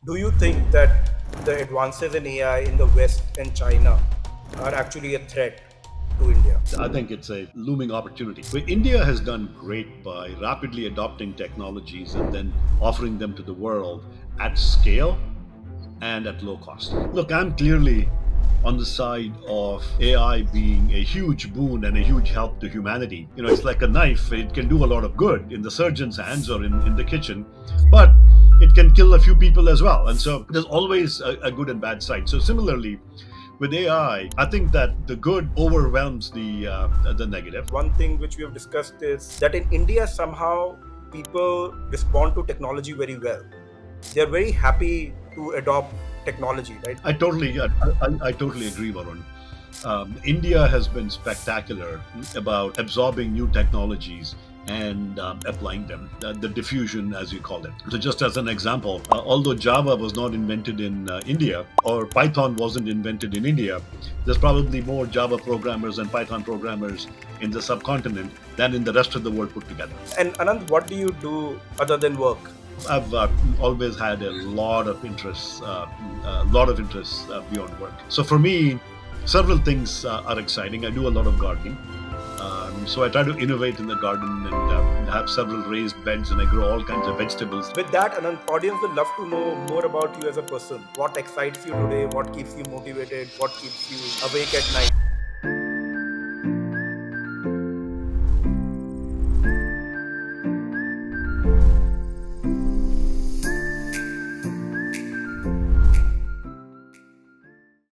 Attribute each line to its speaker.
Speaker 1: Do you think that the advances in AI in the West and China are actually a threat to India?
Speaker 2: I think it's a looming opportunity. But India has done great by rapidly adopting technologies and then offering them to the world at scale and at low cost. Look, I'm clearly on the side of AI being a huge boon and a huge help to humanity. It's like a knife, it can do a lot of good in the surgeon's hands or in the kitchen, but it can kill a few people as well. And so there's always a good and bad side. So similarly, with AI, I think that the good overwhelms the negative.
Speaker 1: One thing which we have discussed is that in India, somehow people respond to technology very well. They're very happy to adopt technology, right?
Speaker 2: I totally agree, Varun. India has been spectacular about absorbing new technologies and applying them, the diffusion, as you call it. So, just as an example, although Java was not invented in India or Python wasn't invented in India, there's probably more Java programmers and Python programmers in the subcontinent than in the rest of the world put together.
Speaker 1: And Anand, what do you do other than work?
Speaker 2: I've always had a lot of interests beyond work. So for me, several things are exciting. I do a lot of gardening. So I try to innovate in the garden and have several raised beds, and I grow all kinds of vegetables.
Speaker 1: With that, Anand, audience would love to know more about you as a person. What excites you today? What keeps you motivated? What keeps you awake at night?